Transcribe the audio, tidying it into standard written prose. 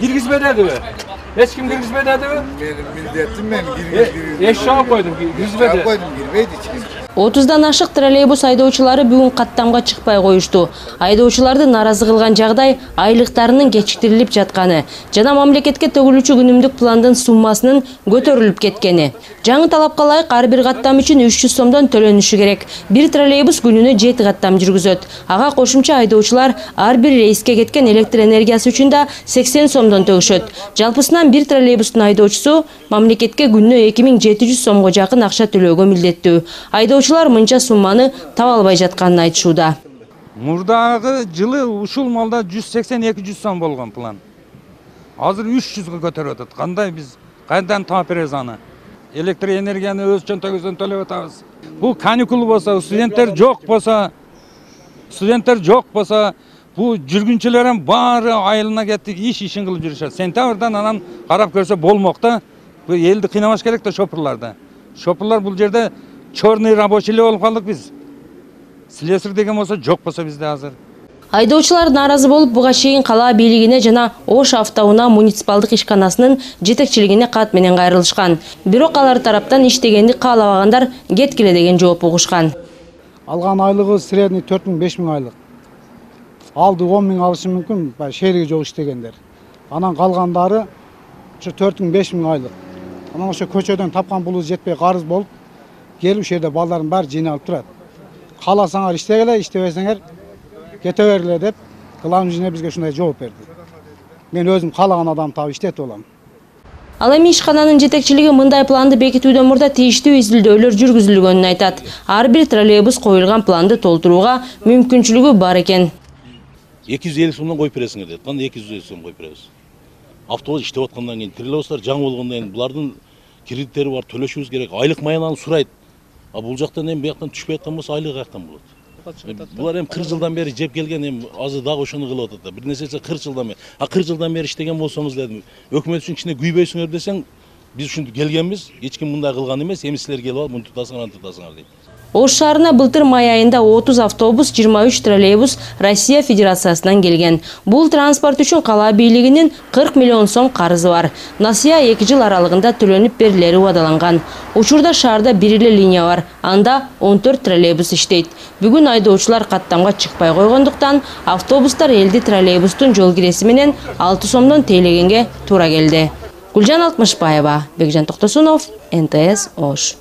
Girgizmedi. Hiç kim girgizmedi? Benim milletim ben Eşya koydum, girgizmedi. koydum, girmeydi hiç. 30'dan ашык троллейбус айдоочулары бүгүн каттамга чыкпай коюшту. Айдоочуларды нааразы кылган жагдай айлыктарынын кечиктирилип жатканы жана мамлекетке төгүлүүчү күнүмдүк пландын суммасынын көтөрүлүп кеткени. Жаңы талапка ылайык ар бир каттам үчүн 300 сомдон төлөнүшү керек. Бир троллейбус күнүнө 7 каттам жүргүзөт. Ага кошумча айдоочулар ар бир рейске кеткен электр энергиясы үчүн да 80 сомдон төгүшөт. Жалпысынан бир троллейбустун айдоочусу мамлекетке күнүнө 2700 сомго жакын акча төлөөгө милдеттүү. Айдоочулар мынча сумманы таба албай жатканын айтышууда. Мурдагы жылы ушул малда 180-200 сом болгон план. Азыр 300га көтөрүп атат. Кандай биз кайдан таап беребиз аны? Электр энергияны өз чөнтөгүбүздөн төлөп атабыз. Бул каникул болсо, студенттер жок болсо, бул жүргүнчүлөрдүн баары айылына кеттик, ишин кылып жүрүшөт. Сентябрдан анан карап көрсө болмок да. Бул элди кыйнамаш керек да шопурларды. Шопурлар бул жерде чорный рабочийлер болуп калдык биз. Слесарь деген болсо жок болсо бизде азыр. Айдоочулар нааразы болуп буга чейин кала бийлигине жана Ош автоунаа муниципалдык ишканасынын жетекчилигине кат менен кайрылышкан. Бирок алар тараптан иштегенди каалабагандар кеткиле деген жооп угушкан. Алган айлыгы средний 4000-5000 айлык. Алды 10 000 алышы мүмкүн, шериги жок иштегендер. Анан калгандары 4000-5000 айлык. Анан ошо көчөдөн тапкан пулу жетпей карыз болуп, келип ушул жерде балдардын баары жыйналып турат. Кааласаңар иштегиле, иштебесеңер кете бергиле деп кыламжыне бизге ушундай жооп берди. Мен өзүм каалаган адамды таап иштетип алам. Ал эми ишкананын жетекчилиги мындай планды бекитүүдөн мурда тийиштүү изилдөөлөр жүргүзүлгөнүн айтат. Ар бир троллейбус коюлган планды толтурууга мүмкүнчүлүгү бар экен. 250 сомдон коюп бересиңер дейт. Кандай 250 сом коюп беребиз? Автобус иштеп аткандан кийин троллейбустар жаңы болгондон кийин булардын кредиттери бар, төлөшүбүз керек. Айлык маянаны сурайт. А бул жактан эми бияктан түшпөй аткан болсо айлык каяктан болот? Булар эми 40 жылдан бери жеп келген, эми азыр дагы ошону кылып атат да. Бир нерсе 40 жылдан бери. 40 жылдан бери иштеген болсоңуз дедим. Өкмөт үчүн кичине күйбөйсүңөр десең, биз ушинтип келгенбиз. Эч ким мындай кылган эмес. Эми силер келип алып муну тутасыңар, аны тутасыңар дейт. Ош шаарына былтыр май айында 30 автобус, 23 троллейбус Россия Федерациясынан келген. Бул транспорт үчүн кала бийлигинин 40 миллион сом карызы бар. Насыя 2 жыл аралыгында төлөнүп берилери убадаланган. Учурда шаарда бир эле линия бар. Анда 14 троллейбус иштейт. Бүгүн айдоочулар каттамга чыкпай койгондуктан автобустар элди троллейбустун жол киреси менен 6 сомдон тейлегенге туура келди. Гүлжан Алтмышбаева, Бекжан Токтосунов, НТС Ош.